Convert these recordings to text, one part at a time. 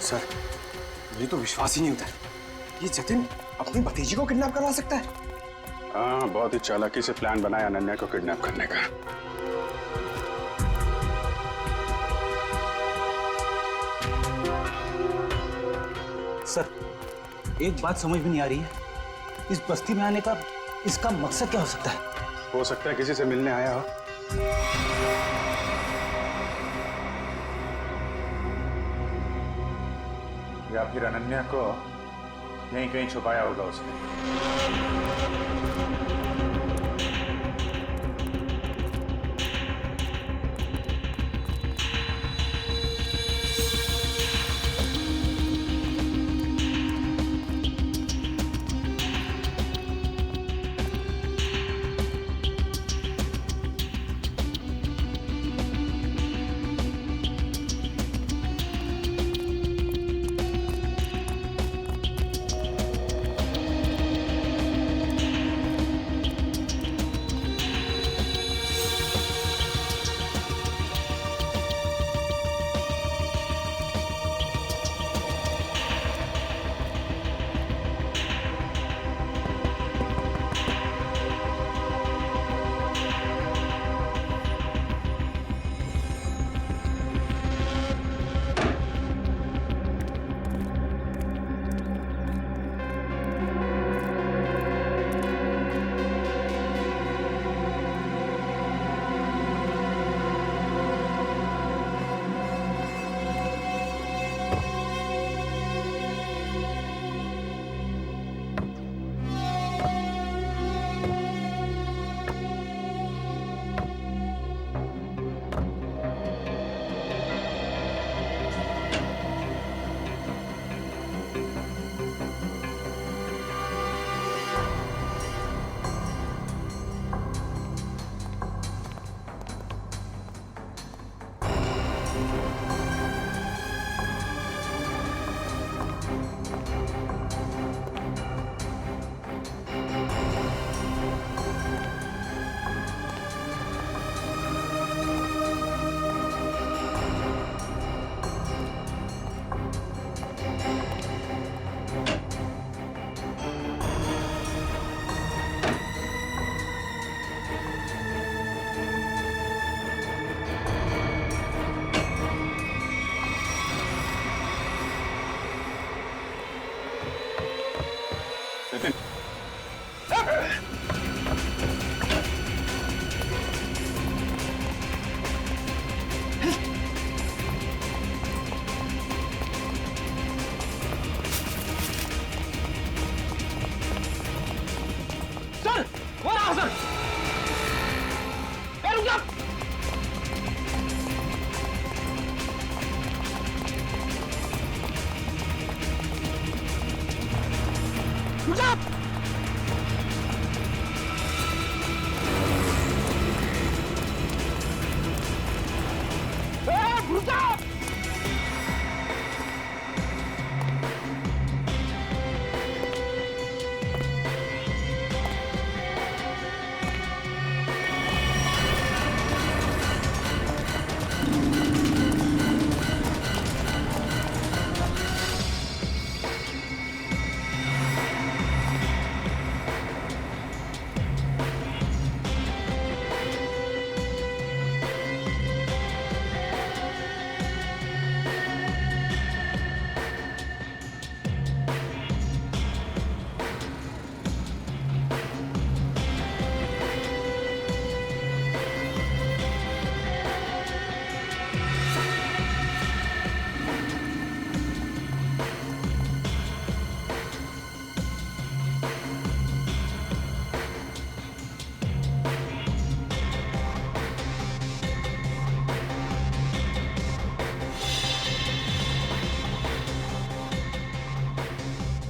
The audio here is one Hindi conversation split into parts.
सर, मुझे तो विश्वास ही नहीं होता ये जतिन अपनी भतीजी को किडनैप करवा सकता है। हाँ, बहुत ही चालाकी से प्लान बनाया अनन्या को किडनैप करने का। सर, एक बात समझ में नहीं आ रही है, इस बस्ती में आने का इसका मकसद क्या हो सकता है? हो सकता है किसी से मिलने आया हो। या फिर अनन्या को यहीं कहीं छुपाया होगा उसने।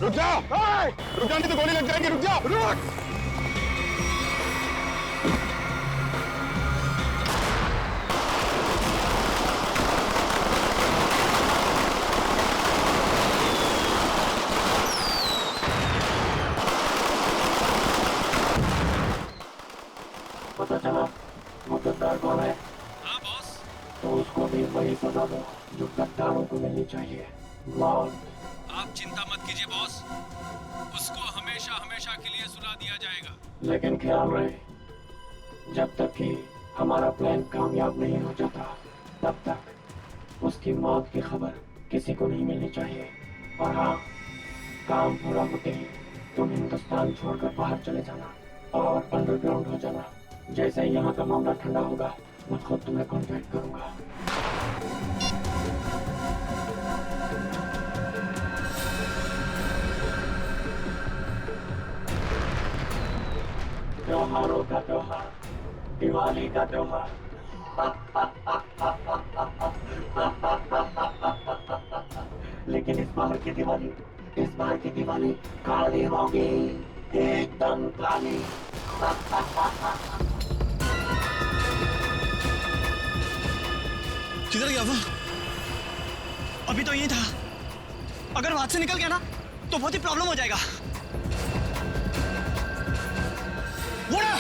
रुक जा, रुक जा, नहीं तो गोली लग जाएगी। रुक जा, रुक। पता चला वो गद्दार कौन है? हाँ बॉस। तो उसको भी वही सजा दो जो गद्दारों को मिलनी चाहिए। मौत। आप चिंता मत कीजिए बॉस, उसको हमेशा हमेशा के लिए सुला दिया जाएगा। लेकिन ख्याल रहे, जब तक कि हमारा प्लान कामयाब नहीं हो जाता, तब तक उसकी मौत की खबर किसी को नहीं मिलनी चाहिए। और हाँ, काम पूरा होते ही तुम हिंदुस्तान छोड़कर बाहर चले जाना और अंडरग्राउंड हो जाना। जैसे ही यहाँ का मामला ठंडा होगा, मैं खुद तुम्हें कांटेक्ट करूंगा। त्योहारों का त्योहार, दिवाली का त्योहार। लेकिन इस बार की दिवाली काली होगी, एकदम काली। किधर गया वो? अभी तो यही था। अगर वो हाथ से निकल गया ना तो बहुत ही प्रॉब्लम हो जाएगा। वो ना!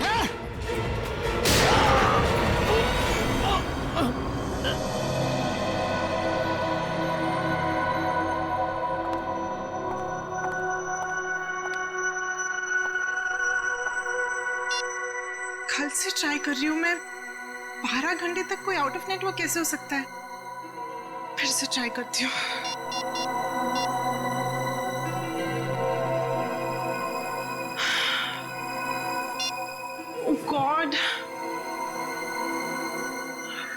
हैं? कल से ट्राई कर रही हूँ मैं। 12 घंटे तक कोई आउट ऑफ नेटवर्क कैसे हो सकता है? फिर से ट्राई करती हूँ। ओह गॉड,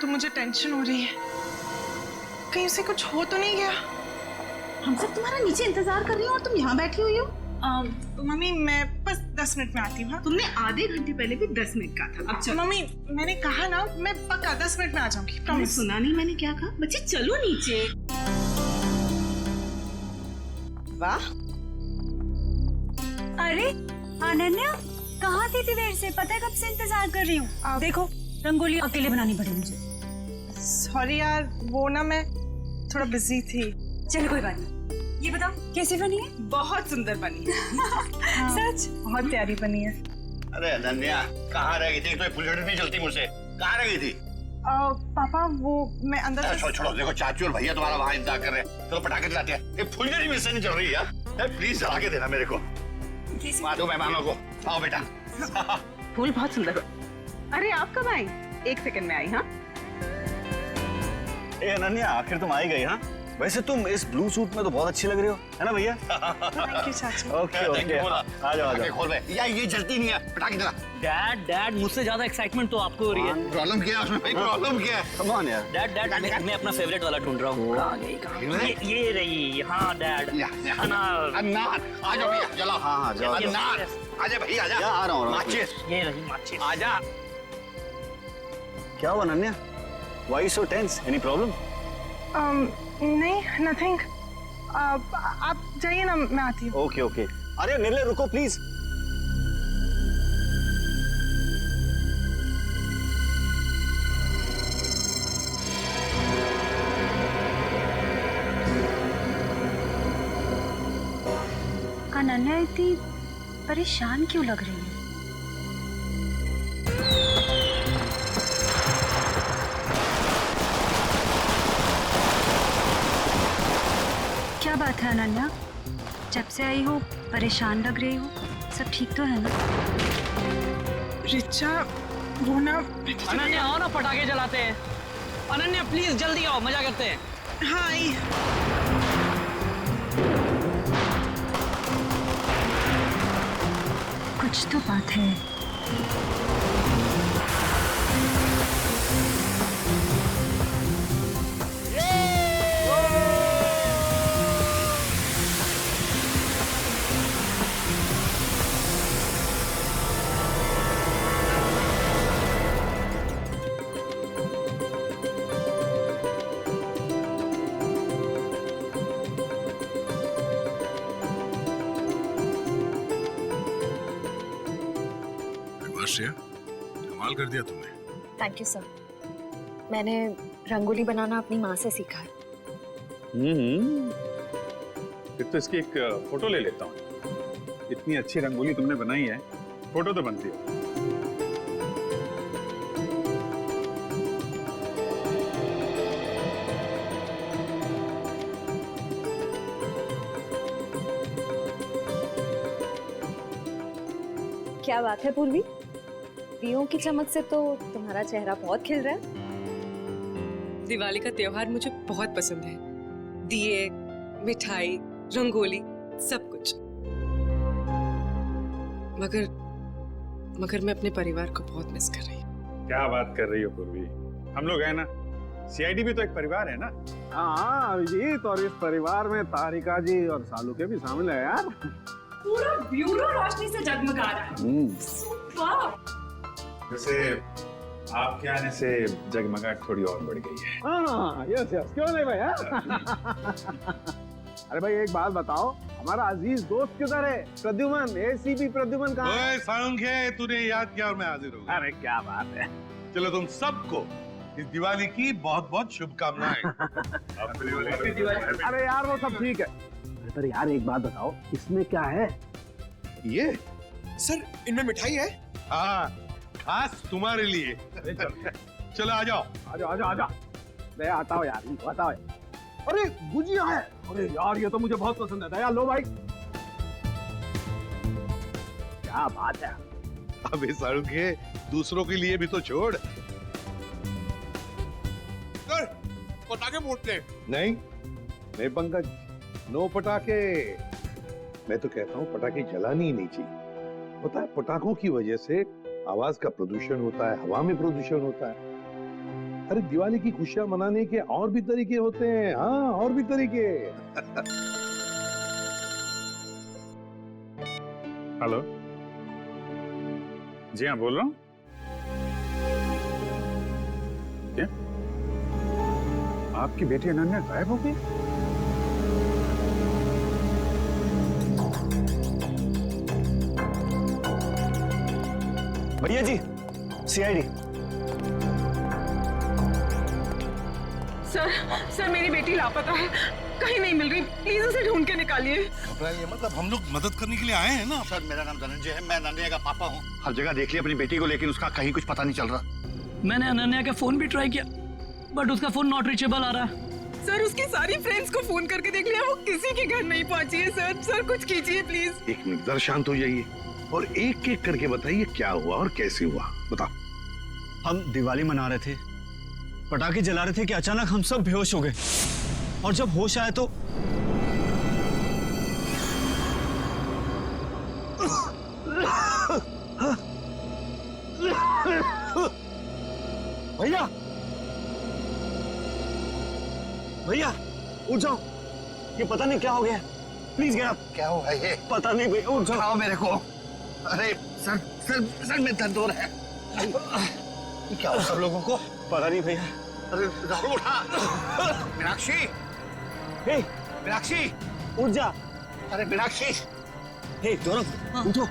तो मुझे टेंशन हो रही है, कहीं उसे कुछ हो तो नहीं गया। हम सब तुम्हारा नीचे इंतजार कर रही हो और तुम यहाँ बैठी हुई हो। मम्मी मैं बस 10 मिनट में आती हूँ। तुमने आधे घंटे पहले भी 10 मिनट कहा था। अब चलो। मम्मी मैंने कहा ना, मैं पक्का 10 मिनट में आ जाऊंगी। तुमने प्रॉमिस। सुना नहीं मैंने क्या कहा? बच्चे चलो नीचे। वाह, अरे अनन्या, कहाँ थी इतनी देर से? पता है कब से इंतजार कर रही हूँ। देखो रंगोली अकेले बनानी पड़ी मुझे। सॉरी यार, वो ना मैं थोड़ा बिजी थी। चलो कोई बात नहीं। ये बताओ कैसी बनी है? बहुत सुंदर बनी है। हाँ, सच? बहुत प्यारी बनी है। अरे अनन्या, कहाँ रह गई थी? तो फुलझड़ी नहीं चलती मुझसे। कहाँ रह गई थी? पापा वो मैं अंदर। छोड़ो छोड़ो, देखो चाचू और भैया तुम्हारा वहाँ इंतजार कर रहे हैं। चलो पटाखे जलाते हैं। ये फुलझड़ी मिल से नहीं चल रही यार। प्लीज जला के देना मेरे को। दो मेहमानों को। आओ बेटा। फूल बहुत सुंदर। अरे आप कब आई? 1 सेकंड में आई। हाँ ए अनन्या, आखिर तुम आई गई। हाँ वैसे तुम इस ब्लू सूट में तो बहुत अच्छी लग रही हो, है ना भैया? थैंक यू चाचू। ओके ओके, आ जाओ आ जाओ। खोल बे। यार ये जलती नहीं है, पटाखे जला। डैड मुझसे ज्यादा एक्साइटमेंट तो आपको हो रही है। प्रॉब्लम क्या है उसमें भाई? प्रॉब्लम क्या है? कम ऑन यार। डैड मैं अपना फेवरेट वाला ढूंढ रहा हूँ। ये रही। हाँ डैड, अनार। अनार। आ जाओ भैया, जलाओ। हाँ जाओ। अनार। आजा भैया, आजा। आ रहा हूँ। माचिस। ये रही माचिस। आजा। क्या हुआ Ananya? Why so tense? Any problem? नहीं, नथिंग। आप जाइए ना, मैं आती हूँ। Okay okay. अरे निर्ले रुको प्लीज। अनन्या इतनी परेशान क्यों लग रही है? क्या बात है अनन्या? जब से आई हो परेशान लग रही हो। सब ठीक तो है ना? रिचा, वो ना। अनन्या आओ ना, पटाखे जलाते हैं। अनन्या प्लीज जल्दी आओ, मजा करते हैं। हाँ आई। कुछ तो बात है। श्रेया, कमाल कर दिया तुमने। Thank you sir. मैंने रंगोली बनाना अपनी माँ से सीखा है। फिर तो इसकी एक फोटो ले लेता हूँ। इतनी अच्छी रंगोली तुमने बनाई है, फोटो तो बनती है। क्या बात है पूर्वी, दियों की चमक से तो तुम्हारा चेहरा बहुत खिल रहा है। दिवाली का त्योहार मुझे बहुत पसंद है। दिए, मिठाई, रंगोली, सब कुछ। मगर मैं अपने परिवार को बहुत मिस कर रही हूँ। क्या बात कर रही हो पूर्वी, हम लोग हैं ना, सीआईडी भी तो एक परिवार है ना। हाँ अभिजीत, और इस परिवार में तारिका जी और सालू के भी शामिल है यार। पूरा ब्यूरो रोशनी से जगमगा रहा है। सुपर। वैसे आपके आने से जगमगाहट थोड़ी और बढ़ गई है। हाँ यस यस, क्यों नहीं भैया। अरे भाई एक बात बताओ, हमारा अजीज दोस्त किधर है? प्रद्युमन, एसीपी प्रद्युमन कहाँ है? सालुंखे, तूने याद किया और मैं हाजिर हो गया। अरे क्या बात है। चलो तुम सबको इस दिवाली की बहुत बहुत शुभकामनाएं। अरे यार वो सब ठीक है, पर यार एक बात बताओ, इसमें क्या है? ये सर इनमें मिठाई है। हाँ, खास तुम्हारे लिए। चलो आ जाओ। आजा। दया आता हो यार, बताओ। अरे गुजिया है, अरे यार ये तो मुझे बहुत पसंद है। दया लो भाई। क्या बात है। अबे सालुंखे, दूसरों के लिए भी तो छोड़। सर पटाखे फूटते नहीं पंकज, नो पटाखे। मैं तो कहता हूँ पटाखे जलानी ही नहीं चाहिए। पता है पटाखों की वजह से आवाज का प्रदूषण होता है, हवा में प्रदूषण होता है। अरे दिवाली की खुशियां मनाने के और भी तरीके होते हैं। हाँ, और भी तरीके। हेलो, जी हाँ बोल रहा हूँ। क्या आपकी बेटी अनन्या गायब हो गई? भैया जी, सीआईडी। सर मेरी बेटी लापता है, कहीं नहीं मिल रही, प्लीज उसे ढूंढ के निकालिए। ये मतलब हम लोग मदद करने के लिए आए हैं ना। सर मेरा नाम धनंजय है, मैं अनन्या का पापा हूँ। हर जगह देख लिया अपनी बेटी को, लेकिन उसका कहीं कुछ पता नहीं चल रहा। मैंने अनन्या का फोन भी ट्राई किया, बट उसका फोन नॉट रीचेबल आ रहा है। सर उसकी सारी फ्रेंड्स को फोन करके देख लिया, वो किसी के घर नहीं पहुंची है। सर कुछ कीजिए प्लीज। एक मिनट, जरा शांत हो जाइए और एक एक करके बताइए क्या हुआ और कैसे हुआ। बताओ। हम दिवाली मना रहे थे, पटाखे जला रहे थे कि अचानक हम सब बेहोश हो गए, और जब होश आया तो भैया उठ जाओ, ये पता नहीं क्या हो गया। Please get up. क्या हुआ ये? पता नहीं भैया, उठ जाओ मेरे को। अरे सर में दर्द हो रहा है। क्या हुआ सब लोगों को? पता नहीं भैया। अरे राहुल उठा। मीनाक्षी, हे मीनाक्षी उठ जा। अरे मीनाक्षी, हे गौरव उठो।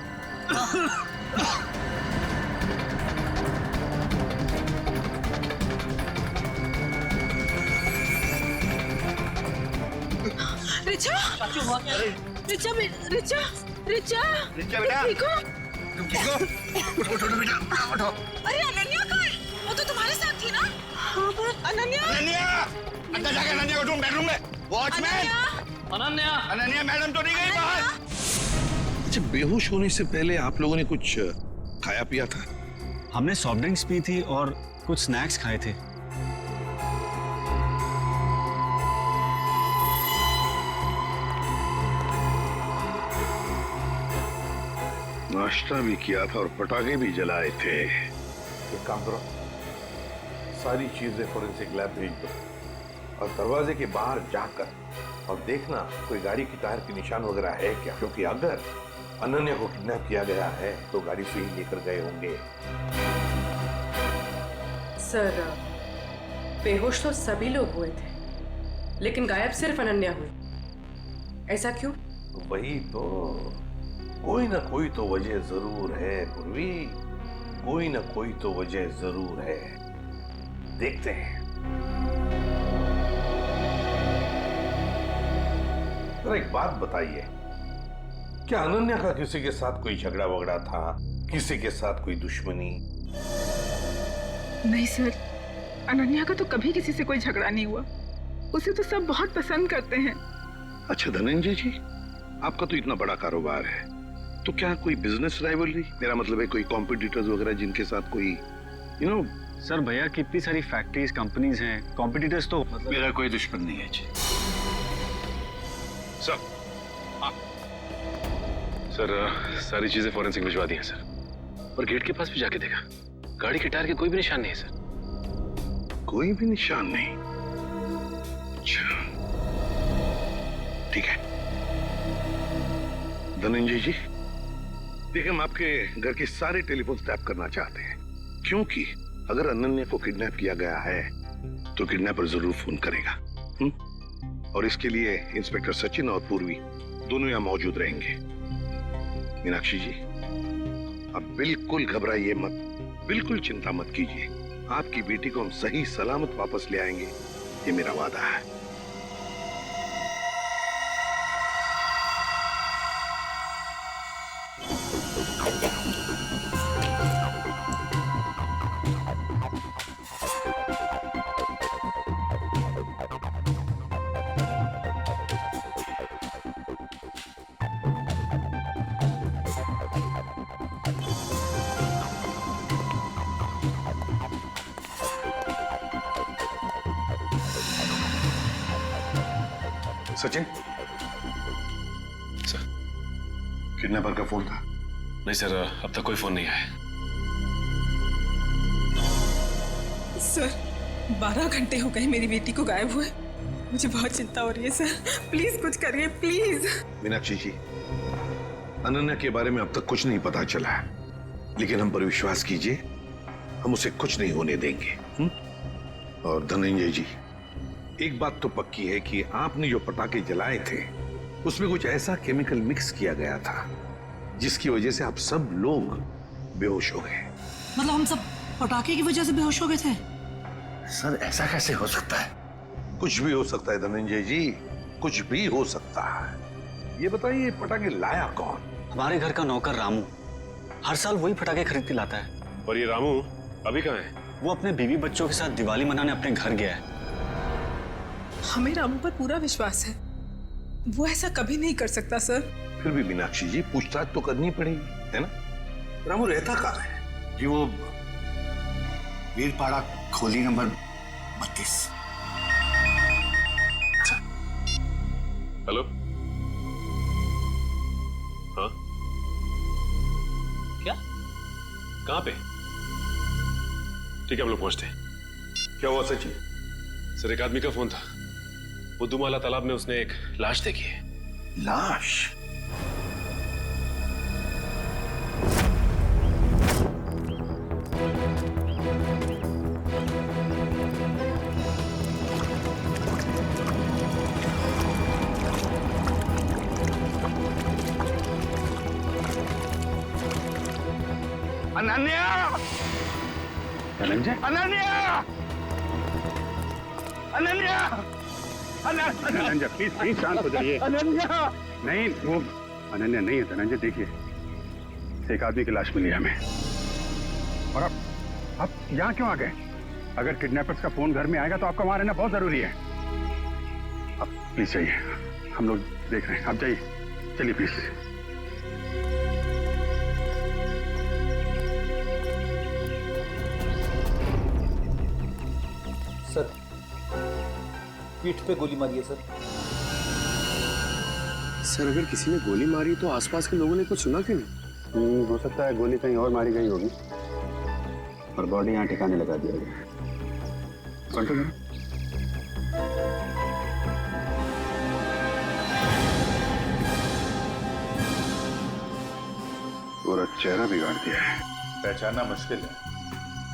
रिचा बेटा ठीक हो? तुम ठीक हो? उठो बेटा, उठो। अरे अनन्या कहाँ है? वो तो तुम्हारे साथ थी ना? हाँ पर अनन्या अंदर जाके अनन्या को ढूंढ, बेडरूम में। वॉचमैन, अनन्या मैडम तो नहीं गई बाहर? अच्छा, बेहोश होने से पहले आप लोगों ने कुछ खाया पिया था? हमने सॉफ्ट ड्रिंक्स पी थी और कुछ स्नैक्स खाए थे। नाश्ता भी किया था और पटाखे भी जलाए थे। एक काम करो, सारी चीजें फोरेंसिक लैब भेज दो और दरवाजे के बाहर जाकर और देखना कोई गाड़ी की टायर के निशान वगैरह है क्या, क्योंकि अगर अनन्या को किडनैप किया गया है तो गाड़ी से ही लेकर गए होंगे। सर बेहोश तो सभी लोग हुए थे, लेकिन गायब सिर्फ अनन्या हुई। ऐसा क्यों? वही तो, कोई ना कोई तो वजह जरूर है पूर्वी, कोई ना कोई तो वजह जरूर है। देखते हैं। तो एक बात बताइए, क्या अनन्या का किसी के साथ कोई झगड़ा वगड़ा था? किसी के साथ कोई दुश्मनी? नहीं सर, अनन्या का तो कभी किसी से कोई झगड़ा नहीं हुआ। उसे तो सब बहुत पसंद करते हैं। अच्छा धनंजय जी, आपका तो इतना बड़ा कारोबार है, तो क्या कोई बिजनेस राइवलरी, मेरा मतलब है कोई कॉम्पिटिटर्स वगैरह जिनके साथ कोई सर भैया की इतनी सारी फैक्ट्रीज कंपनीज हैं, कॉम्पिटिटर्स तो मेरा कोई दुश्मन नहीं है जी। सर सर सारी चीजें फॉरेंसिक भिजवा दी हैं सर, और गेट के पास भी जाके देखा, गाड़ी के टायर के कोई भी निशान नहीं है सर। कोई भी निशान नहीं? अच्छा ठीक है धनंजय जी, देखिए हम आपके घर के सारे टेलीफोन टैप करना चाहते हैं, क्योंकि अगर अनन्या को किडनैप किया गया है तो किडनैपर जरूर फोन करेगा। और इसके लिए इंस्पेक्टर सचिन और पूर्वी दोनों यहां मौजूद रहेंगे। मीनाक्षी जी, अब बिल्कुल घबराइए मत, बिल्कुल चिंता मत कीजिए, आपकी बेटी को हम सही सलामत वापस ले आएंगे, ये मेरा वादा है। सचिन, सर किडनैपर का फोन था? नहीं सर, अब तक कोई फोन नहीं आया। सर 12 घंटे हो गए मेरी बेटी को गायब हुए, मुझे बहुत चिंता हो रही है सर, प्लीज कुछ करिए प्लीज। मीनाक्षी जी, अनन्या के बारे में अब तक कुछ नहीं पता चला है, लेकिन हम पर विश्वास कीजिए, हम उसे कुछ नहीं होने देंगे। और धनंजय जी, एक बात तो पक्की है कि आपने जो पटाखे जलाए थे उसमें कुछ ऐसा केमिकल मिक्स किया गया था जिसकी वजह से आप सब लोग बेहोश हो गए। मतलब हम सब पटाखे की वजह से बेहोश हो गए थे? सर ऐसा कैसे हो सकता है? कुछ भी हो सकता है धनंजय जी, कुछ भी हो सकता है। ये बताइए पटाखे लाया कौन? हमारे घर का नौकर रामू हर साल वही पटाखे खरीद के लाता है। और ये रामू अभी कहाँ है? वो अपने बीवी बच्चों के साथ दिवाली मनाने अपने घर गया है। हमें रामू पर पूरा विश्वास है, वो ऐसा कभी नहीं कर सकता सर। फिर भी मीनाक्षी जी, पूछताछ तो करनी पड़ेगी, है ना? रामू रहता कहाँ है? जी वो वीरपाड़ा खोली नंबर 32। हेलो, हाँ क्या? कहाँ पे? ठीक है हम लोग पहुंचते हैं। क्या हुआ सचिन? सर एक आदमी का फोन था, वो दुमाला तालाब में उसने एक लाश देखी है। लाश? अनन्या! धनंजय, अनन्या! अनन्या! धनंजय प्लीज प्लीज शांत हो जाइए। अनन्या! नहीं, वो अनन्या नहीं है धनंजय। देखिए एक आदमी की लाश मिली हमें, और आप यहाँ क्यों आ गए? अगर किडनैपर्स का फोन घर में आएगा तो आपका वहां रहना बहुत जरूरी है। आप प्लीज जाइए, हम लोग देख रहे हैं, आप जाइए, चलिए प्लीज। सर पीठ पे गोली मारी है सर। सर अगर किसी ने गोली मारी तो आसपास के लोगों ने कुछ सुना क्यों नहीं? हो सकता है गोली कहीं और मारी गई होगी और बॉडी यहाँ ठिकाने लगा दिया गया। कंट्रोल करो। पूरा चेहरा बिगाड़ दिया है। पहचानना मुश्किल है।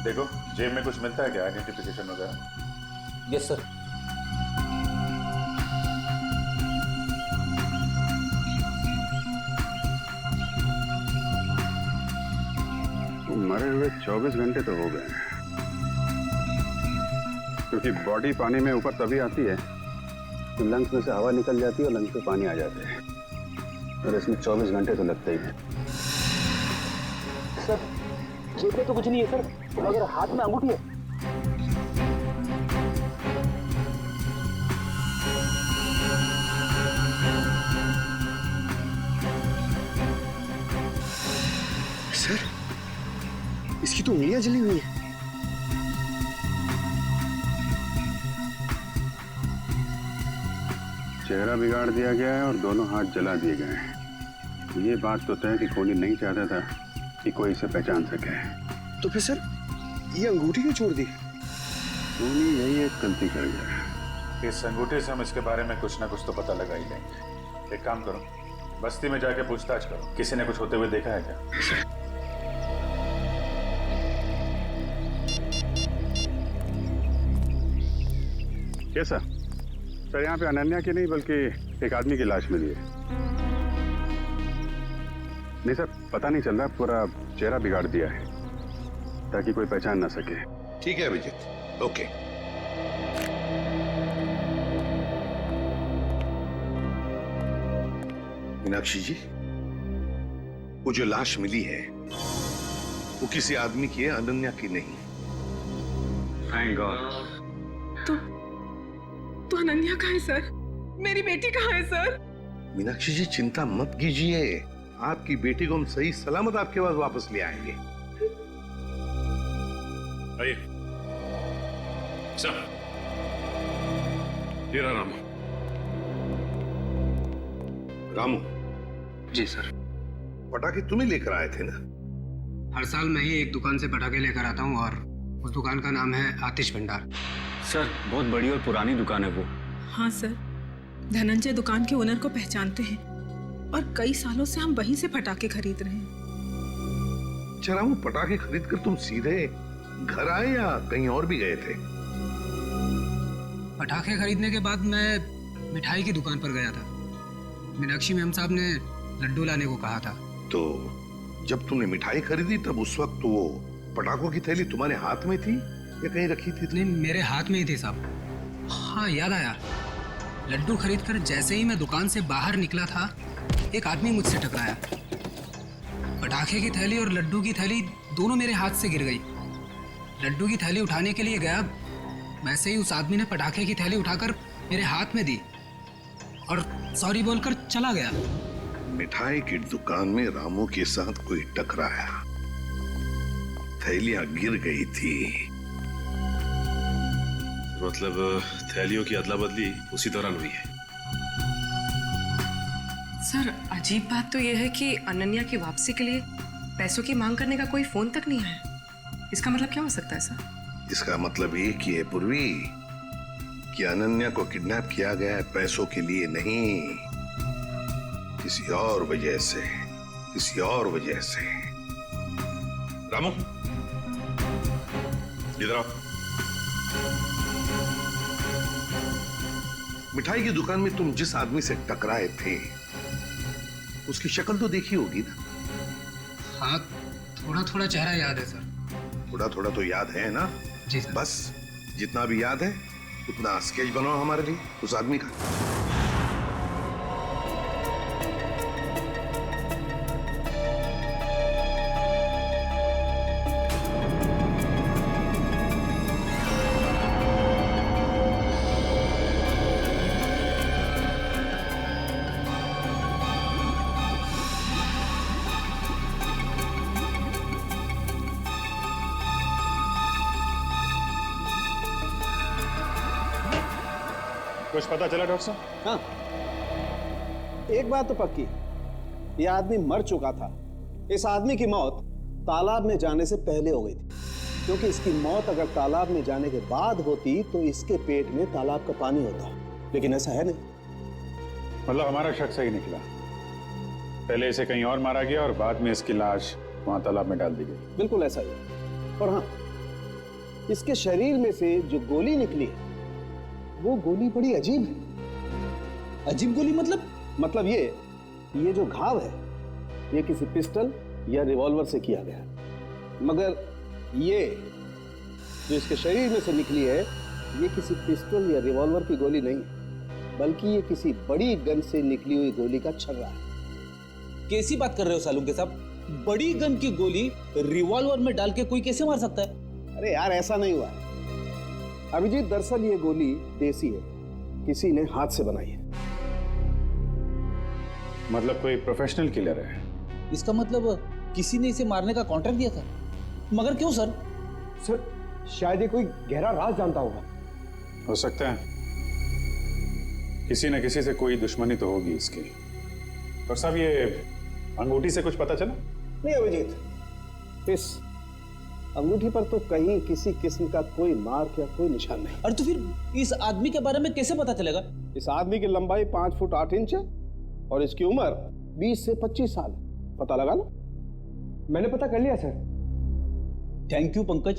देखो जेब में कुछ मिलता है क्या, आइडेंटिफिकेशन वगैरह? Yes sir. मरे हुए 24 घंटे तो हो गए, क्योंकि बॉडी पानी में ऊपर तभी आती है तो लंग्स में से हवा निकल जाती है और लंग्स में पानी आ जाता है, और इसमें 24 घंटे तो लगते ही हैं। सर जेब में तो कुछ नहीं है सर, मगर हाथ में अंगूठी है। सर, इसकी तो उंगलियां जली हुई है। चेहरा बिगाड़ दिया गया है और दोनों हाथ जला दिए गए हैं। ये बात तो तय कि कोहली नहीं चाहता था कि कोई इसे पहचान सके। तो फिर सर ये अंगूठी क्यों छोड़ दी? कोहली यही एक गलती कर गया। इस अंगूठे से हम इसके बारे में कुछ ना कुछ तो पता लगा ही लेंगे। एक काम करो, बस्ती में जाके पूछताछ करो, किसी ने कुछ होते हुए देखा है क्या? कैसा सर? यहाँ पे अनन्या की नहीं बल्कि एक आदमी की लाश मिली है। नहीं सर, पता नहीं चल रहा, पूरा चेहरा बिगाड़ दिया है ताकि कोई पहचान ना सके। ठीक है अभिजीत, ओके। मीनाक्षी जी, वो जो लाश मिली है वो किसी आदमी की है, अनन्या की नहीं। Thank God. तो अनन्या कहाँ है सर? मेरी बेटी कहाँ है सर? मीनाक्षी जी चिंता मत कीजिए, आपकी बेटी को हम सही सलामत आपके पास वापस ले आएंगे। आइए सर, ये रहा रामू। रामू जी सर। पटाखे तुम्हें लेकर आए थे ना? हर साल मैं ही एक दुकान से पटाखे लेकर आता हूँ और उस दुकान का नाम है आतिश भंडार। सर बहुत बड़ी और पुरानी दुकान है वो। हाँ सर, धनंजय दुकान के ओनर को पहचानते हैं और कई सालों से हम वहीं से पटाखे खरीद रहे हैं। अच्छा रामू, पटाखे खरीद कर तुम सीधे घर आए या कहीं और भी गए थे? पटाखे खरीदने के बाद मैं मिठाई की दुकान पर गया था। मीनाक्षी मैम साहब ने लड्डू लाने को कहा था। तो जब तुमने मिठाई खरीदी तब उस वक्त वो पटाखों की थैली तुम्हारे हाथ में थी या कहीं रखी थी? नहीं, मेरे हाथ में ही थी साहब। हाँ याद आया, लड्डू खरीदकर जैसे ही मैं दुकान से बाहर निकला था एक आदमी मुझसे टकराया। पटाखे की थैली और लड्डू की थैली दोनों मेरे हाथ से गिर गई। लड्डू की थैली उठाने के लिए गया, वैसे ही उस आदमी ने पटाखे की थैली उठाकर मेरे हाथ में दी और सॉरी बोलकर चला गया। मिठाई की दुकान में रामू के साथ कोई टकराया, थैलियां गिर गई थी। मतलब थैलियों की अदला बदली उसी दौरान हुई है। सर अजीब बात तो यह है कि अनन्या की वापसी के लिए पैसों की मांग करने का कोई फोन तक नहीं आया। इसका मतलब क्या हो सकता है सर? इसका मतलब एक ही है पूर्वी कि अनन्या को किडनैप किया गया है पैसों के लिए नहीं, किसी और वजह से, किसी और वजह से। रामू इधर आओ। मिठाई की दुकान में तुम जिस आदमी से टकराए थे उसकी शक्ल तो देखी होगी ना? हाँ, थोड़ा थोड़ा चेहरा याद है सर। थोड़ा थोड़ा तो याद है ना? जी सर। बस जितना भी याद है उतना स्केच बनाओ हमारे लिए उस आदमी का। कुछ पता चला डॉक्टर साहब? हाँ, एक बात तो पक्की, ये आदमी मर चुका था। इस आदमी की मौत तालाब में जाने से पहले हो गई थी, क्योंकि इसकी मौत अगर तालाब में जाने के बाद होती तो इसके पेट में तालाब का पानी होता, लेकिन ऐसा है नहीं। मतलब हमारा शक सही निकला, पहले इसे कहीं और मारा गया और बाद में इसकी लाश वहां तालाब में डाल दी गई। बिल्कुल ऐसा ही है। और हाँ, इसके शरीर में से जो गोली निकली वो गोली बड़ी अजीब है। अजीब गोली मतलब ये जो घाव है ये किसी पिस्टल या रिवॉल्वर से किया गया है, मगर ये जो इसके शरीर में से निकली है ये किसी पिस्टल या रिवॉल्वर की गोली नहीं है, बल्कि ये किसी बड़ी गन से निकली हुई गोली का छर्रा है। कैसी बात कर रहे हो सालुंके साहब? बड़ी गन की गोली रिवॉल्वर में डाल के कोई कैसे मार सकता है? अरे यार, ऐसा नहीं हुआ है अभिजीत। दरअसल ये गोली देसी है, किसी ने हाथ से बनाई है। मतलब कोई प्रोफेशनल किलर है? इसका मतलब किसी ने इसे मारने का कॉन्ट्रैक्ट दिया था, मगर क्यों सर? सर शायद ये कोई गहरा राज जानता होगा। हो सकता है, किसी न किसी से कोई दुश्मनी तो होगी इसकी। और साहब ये अंगूठी से कुछ पता चला? नहीं अभिजीत, इस अंगूठी पर तो कहीं किसी किस्म का कोई मार्क या कोई निशान नहीं। और तो फिर इस आदमी के बारे में कैसे पता चलेगा? इस आदमी की लंबाई 5 फुट 8 इंच है और इसकी उम्र 20 से 25 साल। पता लगा ना? मैंने पता कर लिया sir. Thank you Pankaj.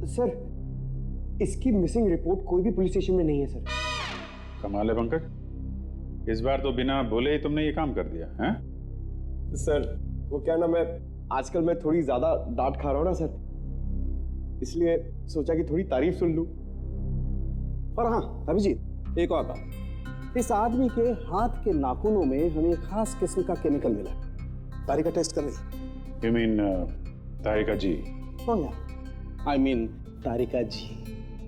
Sir इसकी मिसिंग रिपोर्ट कोई भी पुलिस स्टेशन में नहीं है सर। कमाल है पंकज, इस बार तो बिना बोले ही तुमने ये काम कर दिया है? सर वो क्या ना, मैं आजकल मैं थोड़ी ज्यादा डांट खा रहा हूँ ना सर, इसलिए सोचा कि थोड़ी तारीफ सुन लूं। और हाँ अभिजीत, एक और बात, इस आदमी के हाथ के नाखूनों में हमें खास किस्म का केमिकल मिला। तारिका टेस्ट कर रही। You mean तारिका जी? हाँ यार, I mean तारिका जी।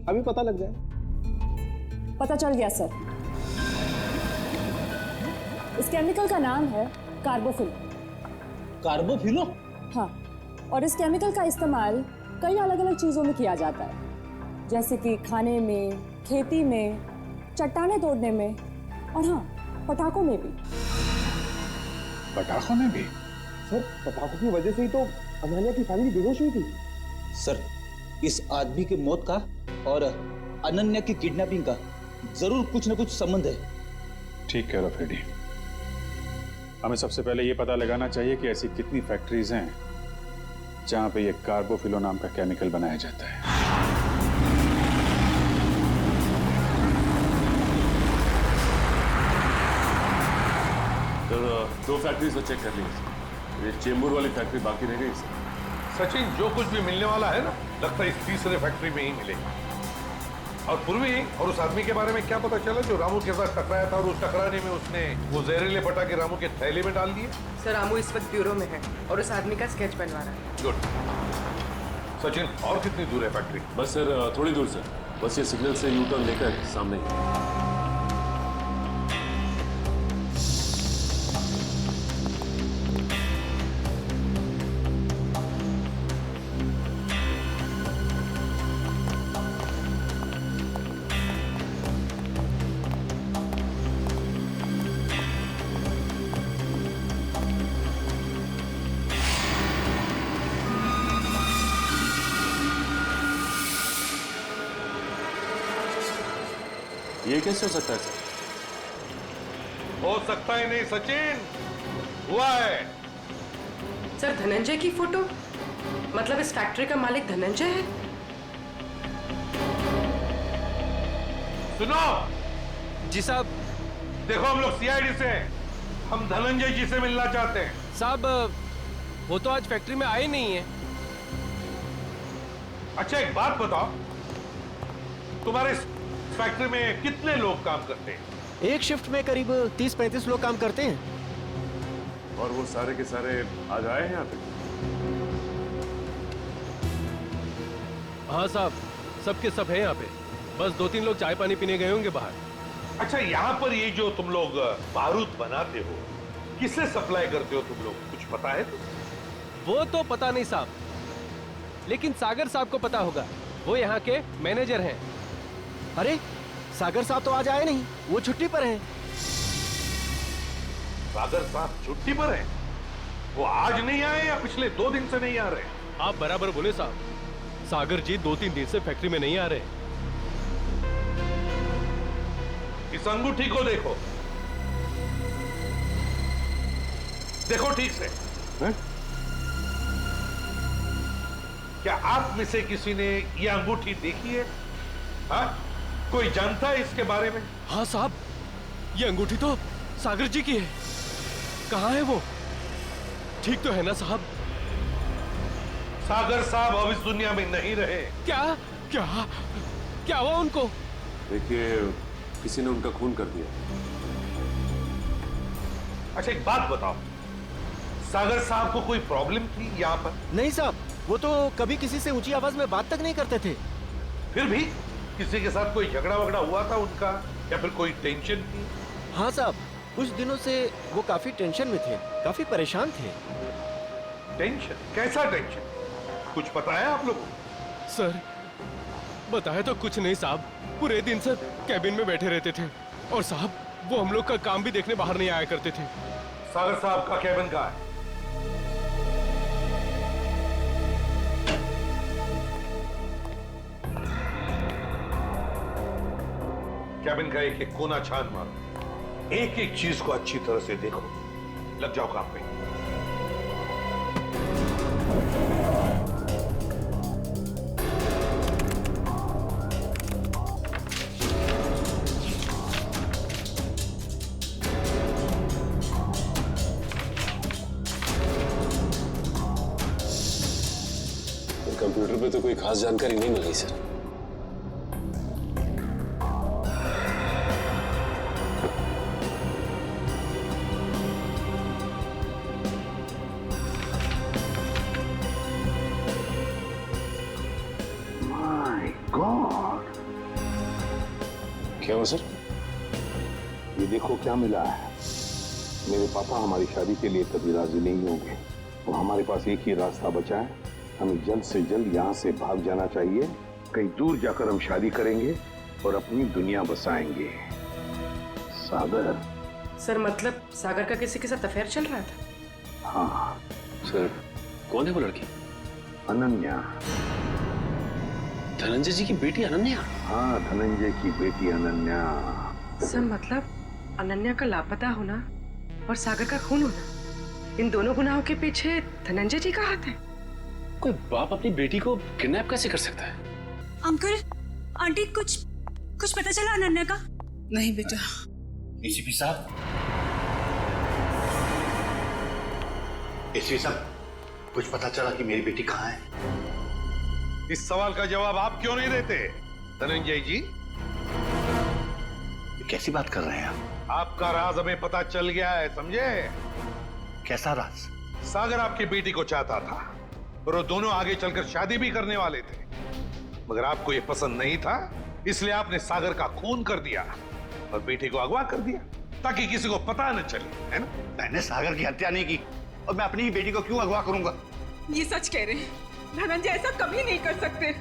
अभी पता लग जाए। पता चल गया सर। इस केमिकल का नाम है कार्बोफिल। कार्बोफिलो? हाँ, और इस केमिकल का इस्तेमाल कई अलग अलग चीज़ों में किया जाता है, जैसे कि खाने में, खेती में, चट्टानें तोड़ने में और हाँ, पटाखों में भी। पटाखों में भी? सर पटाखों की वजह से ही तो अनन्या की फैमिली बेहोश हुई थी। सर इस आदमी की मौत का और अनन्या की किडनैपिंग का जरूर कुछ न कुछ संबंध है। ठीक कह रहा फ्रेडी। हमें सबसे पहले ये पता लगाना चाहिए कि ऐसी कितनी फैक्ट्रीज हैं जहां पे ये कार्बोफिलो नाम का केमिकल बनाया जाता है। सर 2 फैक्ट्रीज तो चेक कर ली, ये चेंबूर वाली फैक्ट्री बाकी रह गई सर। सचिन, जो कुछ भी मिलने वाला है ना, लगता है इस तीसरे फैक्ट्री में ही मिलेगा। और पूर्वी और उस आदमी के बारे में क्या पता चला जो रामू के साथ टकराया था और उस टकराने में उसने वो जहरीले पटाखे रामू के थैले में डाल दिए? सर रामू इस वक्त ब्यूरो में है और उस आदमी का स्केच बनवा रहा है। गुड। सचिन, और कितनी दूर है फैक्ट्री? बस सर थोड़ी दूर सर, बस ये सिग्नल से यू टर्न लेकर सामने ही। ये कैसे हो सकता है सर? हो सकता ही नहीं सचिन, हुआ है। सर धनंजय की फोटो, मतलब इस फैक्ट्री का मालिक धनंजय है? सुनो जी साहब। देखो हम लोग सीआईडी से हैं, हम धनंजय जी से मिलना चाहते हैं। साहब वो तो आज फैक्ट्री में आए नहीं है। अच्छा एक बात बताओ, तुम्हारे फैक्ट्री में कितने लोग काम करते हैं? एक शिफ्ट में करीब 30-35 लोग काम करते हैं। और वो सारे के सारे आज आए हैं यहाँ पे? हाँ साहब, सबके सब हैं यहाँ पे, बस 2-3 लोग चाय पानी पीने गए होंगे बाहर। अच्छा यहाँ पर ये जो तुम लोग बारूद बनाते हो, किसे सप्लाई करते हो तुम लोग, कुछ पता है? वो तो पता नहीं साहब, लेकिन सागर साहब को पता होगा, वो यहाँ के मैनेजर हैं। अरे सागर साहब तो आज आए नहीं, वो छुट्टी पर हैं। सागर साहब छुट्टी पर हैं? वो आज नहीं आए या पिछले 2 दिन से नहीं आ रहे? आप बराबर बोले साहब, सागर जी 2-3 दिन से फैक्ट्री में नहीं आ रहे। इस अंगूठी को देखो, देखो ठीक से। है? क्या आप में से किसी ने ये अंगूठी देखी है? हाँ? कोई जानता है इसके बारे में? हाँ साहब, ये अंगूठी तो सागर जी की है। कहाँ है वो? ठीक तो है ना साहब? सागर साहब अब इस दुनिया में नहीं रहे। क्या क्या क्या हुआ उनको? देखिए, किसी ने उनका खून कर दिया। अच्छा एक बात बताओ, सागर साहब को कोई प्रॉब्लम थी यहाँ पर? नहीं साहब, वो तो कभी किसी से ऊंची आवाज में बात तक नहीं करते थे। फिर भी किसी के साथ कोई झगड़ा वगड़ा हुआ था उनका, या फिर कोई टेंशन थी? हाँ साहब, कुछ दिनों से वो काफी टेंशन में थे, काफी परेशान थे। टेंशन? कैसा टेंशन? कुछ पता है आप लोगों को? सर बताया तो कुछ नहीं साहब, पूरे दिन सर कैबिन में बैठे रहते थे और साहब वो हम लोग का काम भी देखने बाहर नहीं आया करते थे। सागर साहब का कैबिन कहाँ है? कैबिन का एक एक कोना छान मारो, एक एक चीज को अच्छी तरह से देखो, लग जाओ काम पे। कंप्यूटर पे तो कोई खास जानकारी नहीं मिल रही सर। My God! क्या हुआ सर? ये देखो क्या मिला है। मेरे पापा हमारी शादी के लिए कभी राजी नहीं होंगे और हमारे पास एक ही रास्ता बचा है, हमें जल्द से जल्द यहाँ से भाग जाना चाहिए। कहीं दूर जाकर हम शादी करेंगे और अपनी दुनिया बसाएंगे। सागर। सर मतलब सागर का किसी के साथ अफेयर चल रहा था? हाँ। सर कौन है वो लड़की? अनन्या। धनंजय जी की बेटी अनन्या? हाँ, धनंजय की बेटी अनन्या। सर मतलब अनन्या का लापता होना और सागर का खून होना, इन दोनों गुनाहों के पीछे धनंजय जी का हाथ है। कोई बाप अपनी बेटी को किडनैप कैसे कर सकता है? अंकल, आंटी, कुछ पता चला अनन्या का? नहीं बेटा। एसीपी साहब, एसीपी साहब, कुछ पता चला कि मेरी बेटी कहाँ है? इस सवाल का जवाब आप क्यों नहीं देते धनंजय जी? कैसी बात कर रहे हैं आप? आपका राज हमें पता चल गया है, समझे? कैसा राज? सागर आपकी बेटी को चाहता था और वो दोनों आगे चलकर शादी भी करने वाले थे, मगर आपको ये पसंद नहीं था, इसलिए आपने सागर का खून कर दिया और बेटी को अगवा कर दिया ताकि किसी को पता न चले, है ना? मैंने सागर की हत्या नहीं की और मैं अपनी ही बेटी को क्यों अगवा करूंगा? ये सच कह रहे हैं, धनंजय ऐसा कभी नहीं कर सकते।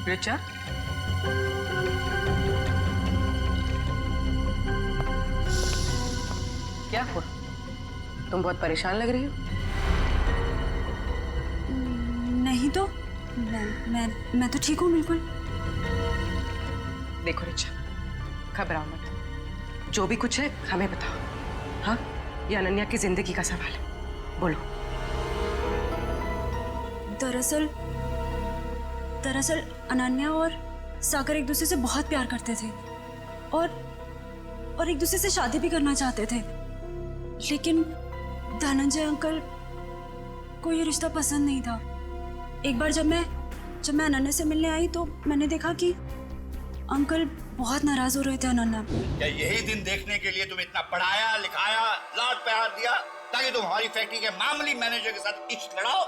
रिचा, क्या हुआ? तुम बहुत परेशान लग रही हो। नहीं तो मैं तो ठीक हूँ बिल्कुल। देखो रिचा, घबराओ मत, जो भी कुछ है हमें बताओ। हाँ, ये अनन्या की जिंदगी का सवाल है, बोलो। दरअसल अनन्या और सागर एक दूसरे से बहुत प्यार करते थे और एक दूसरे से शादी भी करना चाहते थे, लेकिन धनंजय अंकल को ये रिश्ता पसंद नहीं था। एक बार जब मैं अनन्या से मिलने आई तो मैंने देखा कि अंकल बहुत नाराज हो रहे थे अनन्या पर। क्या यही दिन देखने के लिए तुम इतना पढ़ाया लिखाया, लाड प्यार दिया ताकि तुम हमारी फैक्ट्री के मामूली मैनेजर के साथ इश्क लड़ाओ?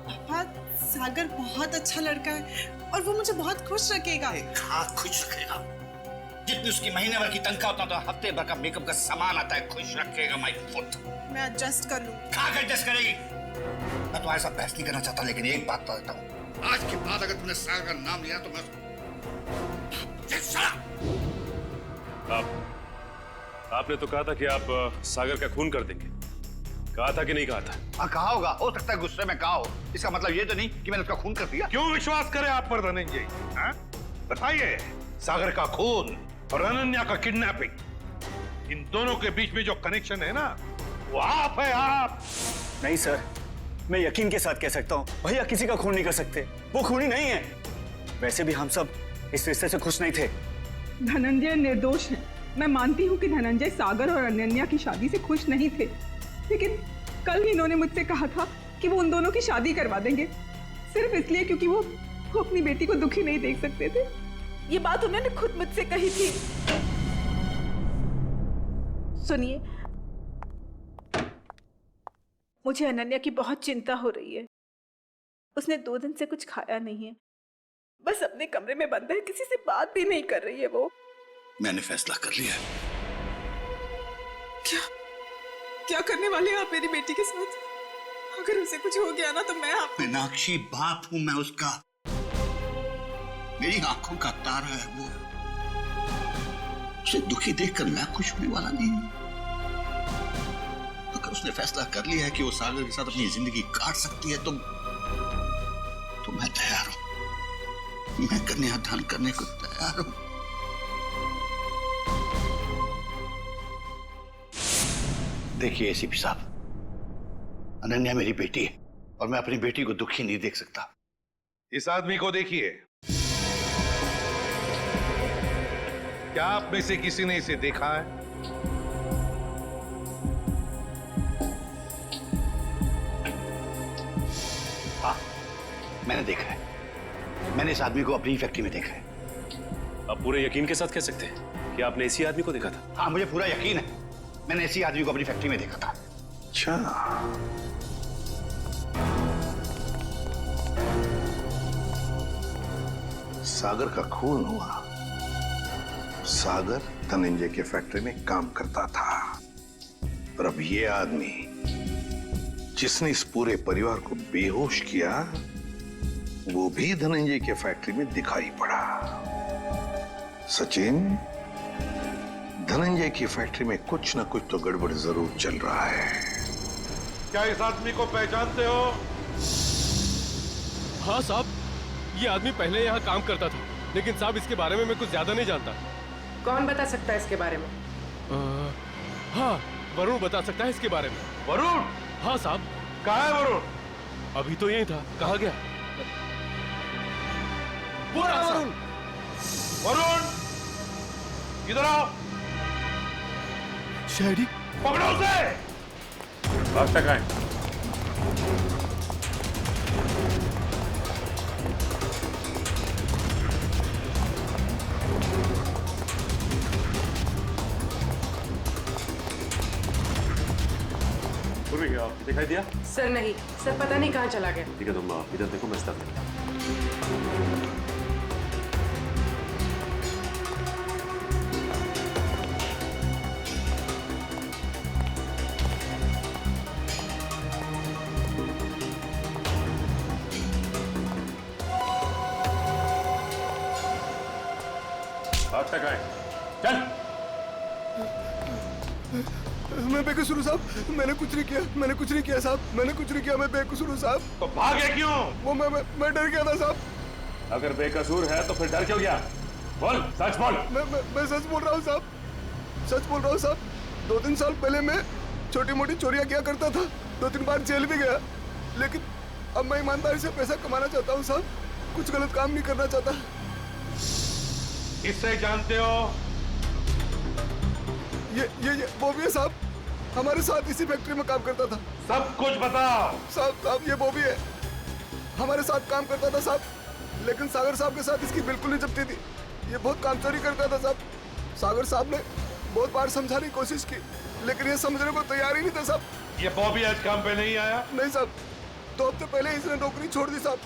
पापा, सागर बहुत अच्छा लड़का है और वो मुझे बहुत खुश रखेगा। हाँ, खुश रखेगा। जितनी उसकी महीने भर की तनख्वाह उतना तो हफ्ते भर का मेकअप का सामान आता है। खुश रखेगा माय फुट। मैं एडजस्ट कर लूँ। कहाँ एडजस्ट करेगी? मैं तुम्हारे साथ बहस नहीं करना चाहता, लेकिन एक बात बता देता हूँ, आज के बाद अगर तुमने सागर का नाम लिया तो मैं आपने तो कहा था कि आप सागर का खून कर देंगे, कहा था कि नहीं कहा था? हाँ, कहा होगा, हो सकता है गुस्से में कहा हो। इसका मतलब ये तो नहीं कि मैंने उसका खून कर दिया। क्यों विश्वास करे आप पर धनंजय? बताइए, सागर का खून और अनन्या का किडनैपिंग, इन दोनों के बीच में जो कनेक्शन है ना, वो आप है, आप। नहीं सर, मैं यकीन के साथ कह सकता हूँ, भैया किसी का खून नहीं कर सकते, वो खूनी नहीं है। वैसे भी हम सब इस रिश्ते से खुश नहीं थे। धनंजय निर्दोष है। मैं मानती हूँ कि धनंजय सागर और अनन्या की शादी से खुश नहीं थे, लेकिन कल ही इन्होंने मुझसे कहा था कि वो उन दोनों की शादी करवा देंगे, सिर्फ इसलिए क्योंकि वो अपनी बेटी को दुखी नहीं देख सकते थे। ये बात उन्होंने खुद मुझसे कही थी। सुनिए, मुझे अनन्या की बहुत चिंता हो रही है। उसने 2 दिन से कुछ खाया नहीं है। बस अपने कमरे में बंद है, किसी से बात भी नहीं कर रही है वो। मैंने फैसला कर लिया है। क्या करने वाले हैं आप मेरी बेटी के साथ? अगर उसे कुछ हो गया ना तो मैं आप मीनाक्षी, बाप हूं मैं उसका। मेरी आंखों का तारा है वो। उसे दुखी देखकर मैं खुश होने वाला नहीं हूं। अगर उसने फैसला कर लिया है कि वो सागर के साथ अपनी जिंदगी काट सकती है तो मैं तैयार हूं। मैं कन्यादान करने को तैयार हूं। देखिए एसीपी साहब, अनन्या मेरी बेटी है और मैं अपनी बेटी को दुखी नहीं देख सकता। इस आदमी को देखिए, क्या आप में से किसी ने इसे देखा है? हाँ, मैंने देखा है। मैंने इस आदमी को अपनी फैक्ट्री में देखा है। आप पूरे यकीन के साथ कह सकते हैं कि आपने इसी आदमी को देखा था? हाँ, मुझे पूरा यकीन है। मैंने इसी आदमी को अपनी फैक्ट्री में देखा था। अच्छा, सागर का खून हुआ। सागर धनंजय के फैक्ट्री में काम करता था और अब ये आदमी जिसने इस पूरे परिवार को बेहोश किया वो भी धनंजय के फैक्ट्री में दिखाई पड़ा। सचिन, धनंजय की फैक्ट्री में कुछ ना कुछ तो गड़बड़ जरूर चल रहा है। क्या इस आदमी को पहचानते हो? हाँ साहब, ये आदमी पहले यहाँ काम करता था, लेकिन साहब इसके बारे में मैं कुछ ज्यादा नहीं जानता। कौन बता सकता है इसके बारे में? हाँ, वरुण बता सकता है इसके बारे में। वरुण? हाँ साहब। कहाँ है वरुण? अभी तो यही था, कहाँ गया? वरुण, वरुण, इधर आओ। शहरी, पकड़ो उसे। अब तक आए। दिखाई दिया? सर नहीं, सर पता नहीं कहाँ चला गया। ठीक है, तुम इधर देखो, मैं स्टाफ अब तक आए। चल। मैं बेकसूर हूँ साहब, मैंने कुछ नहीं किया, मैंने कुछ नहीं किया साहब, मैंने कुछ नहीं किया, मैं बेकसूर हूँ साहब। तो भागे क्यों? वो मैं डर गया था साहब। अगर बेकसूर है तो फिर डर क्यों गया? बोल, सच बोल। मैं सच बोल रहा हूँ साहब, सच बोल रहा हूँ साहब। 2-3 साल पहले मैं छोटी मोटी चोरियां किया करता था, 2-3 बार जेल भी गया, लेकिन अब मैं ईमानदारी से पैसा कमाना चाहता हूँ साहब, कुछ गलत काम नहीं करना चाहता। किससे जानते हो? ये बॉबी है साहब, हमारे साथ इसी फैक्ट्री में काम करता था। सब कुछ बताओ। साहब ये बॉबी है, हमारे साथ काम करता था साहब, लेकिन सागर साहब के साथ इसकी बिल्कुल नहीं जमती थी। ये बहुत काम चोरी करता था साहब। सागर साहब ने बहुत बार समझाने की कोशिश की, लेकिन ये समझने को तैयार ही नहीं था साहब। ये बॉबी आज काम पे नहीं आया? नहीं साहब, 2 हफ्ते पहले इसने नौकरी छोड़ दी साहब।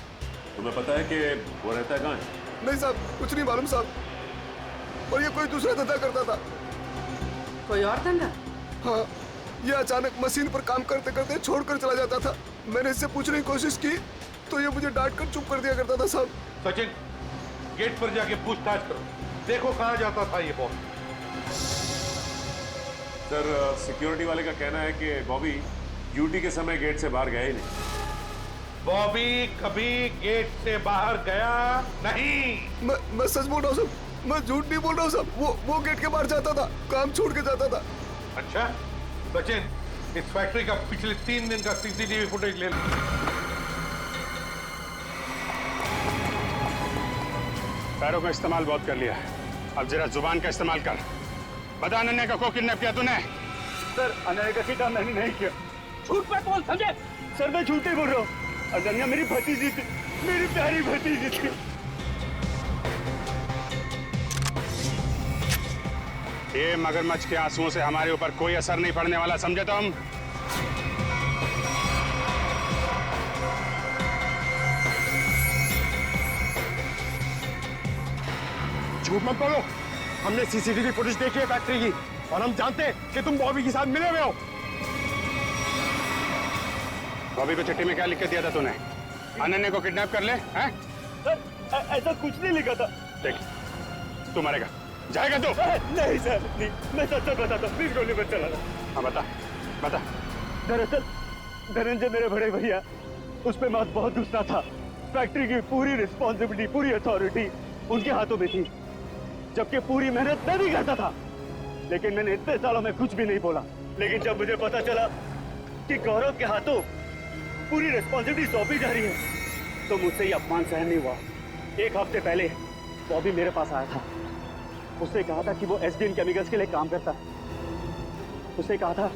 तुम्हें पता है कि वो रहता है कहाँ है? नहीं साहब, कुछ नहीं मालूम साहब, और ये कोई दूसरा धंधा करता था। कोई और धंधा? हाँ, ये अचानक मशीन पर काम करते करते छोड़कर चला जाता था। मैंने इससे पूछने की कोशिश की तो ये मुझे डांट कर चुप कर दिया करता था साहब। सचिन, गेट पर जाके पूछताछ करो, देखो कहाँ जाता था ये बॉबी। सर, सिक्योरिटी वाले का कहना है कि बॉबी ड्यूटी के समय गेट से बाहर गया ही नहीं। बॉबी कभी गेट से बाहर गया नहीं। मैं सच बोल रहा हूँ साहब, मैं झूठ नहीं बोल रहा हूँ साहब। वो गेट के बाहर जाता था, काम छोड़ के जाता था। अच्छा सचिन, इस फैक्ट्री का पिछले 3 दिन का सीसीटीवी फुटेज ले लो। पैरों का इस्तेमाल बहुत कर लिया है, अब जरा जुबान का इस्तेमाल कर। बता अनन्या का को किडनैप किया तूने? सर, अनन्या का किडनैप मैंने नहीं किया। झूठ पे बोल, समझे? सर, मैं झूठ ही बोल रहा हूँ। अनन्या मेरी भतीजी थी, मेरी प्यारी भतीजी थी। ये मगरमच्छ के आंसुओं से हमारे ऊपर कोई असर नहीं पड़ने वाला, समझे तुम? झूठ मत बोलो। हमने सीसीटीवी फुटेज देखी है फैक्ट्री की और हम जानते हैं कि तुम बॉबी के साथ मिले हुए हो। बॉबी को चिट्ठी में क्या लिख के दिया था तूने? अनन्या को किडनैप कर ले, हैं? सर ऐसा कुछ नहीं लिखा था। देख, तू मरेगा, जाएगा तू? नहीं सर, नहीं, मैं सच बताता हूँ, प्लीज गोली मत चलाना। हाँ बता, बता। दरअसल धनंजय मेरे बड़े भैया, उस पे मैं बहुत गुस्सा था। फैक्ट्री की पूरी रिस्पॉन्सिबिलिटी, पूरी अथॉरिटी उनके हाथों में थी, जबकि पूरी मेहनत मैं भी करता था। लेकिन मैंने इतने सालों में कुछ भी नहीं बोला। लेकिन जब मुझे पता चला कि गौरव के हाथों पूरी रिस्पॉन्सिबिलिटी सौंपी जा रही है, तो मुझसे ये अपमान सहन नहीं हुआ। एक हफ्ते पहले बॉबी मेरे पास आया था। उसने कहा था कि वो एसबीएन केमिकल्स के लिए काम करता है। उसने कहा था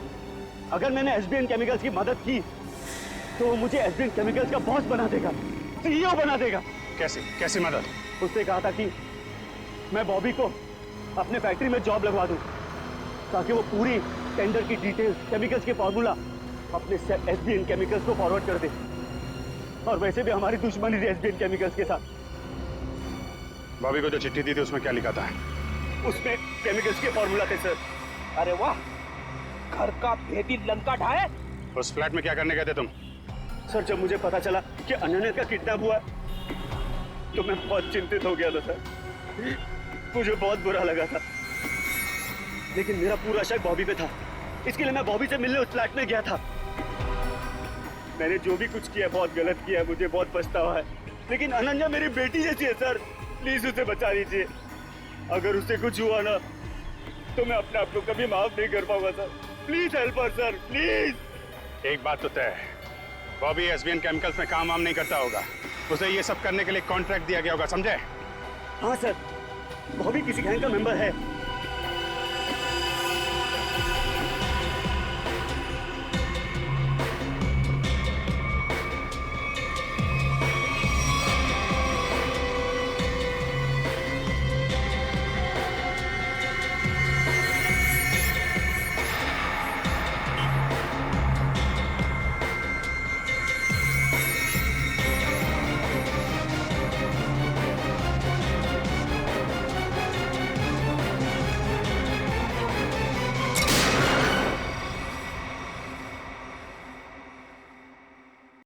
अगर मैंने एसबीएन केमिकल्स की मदद की तो वो मुझे एसबीएन केमिकल्स का बॉस बना देगा, सीईओ बना देगा। कैसी मदद? उसने कहा था कि मैं बॉबी को अपने फैक्ट्री में जॉब लगवा दूं, ताकि वो पूरी टेंडर की डिटेल्स, केमिकल्स के फॉर्मूला अपने एसबीएन केमिकल्स को फॉरवर्ड कर दे। और वैसे भी हमारी दुश्मनी थी एसबीएन केमिकल्स के साथ। बॉबी को जो चिट्ठी दी थी उसमें क्या लिखा था? उसमें केमिकल्स के फॉर्मूला थे सर। अरे वाह, घर का भेदी लंका ढाए। उस फ्लैट में क्या करने गए थे तुम? सर जब मुझे पता चला कि अनन्या का किडनैप हुआ तो मैं बहुत चिंतित हो गया था सर। मुझे बहुत बुरा लगा था, लेकिन मेरा पूरा शक बॉबी पे था। इसके लिए मैं बॉबी से मिलने उस फ्लैट में गया था। मैंने जो भी कुछ किया बहुत गलत किया है, मुझे बहुत पछतावा है। लेकिन अनन्या मेरी बेटी जैसी है सर, प्लीज उसे बचा लीजिए। अगर उससे कुछ हुआ ना तो मैं अपने आप को कभी माफ नहीं कर पाऊंगा sir. Please help us sir, please. एक बात तो तय है, बॉबी एसबीएन केमिकल्स में काम वाम नहीं करता होगा। उसे ये सब करने के लिए कॉन्ट्रैक्ट दिया गया होगा, समझे? हाँ सर, बॉबी किसी गैंग का मेंबर है।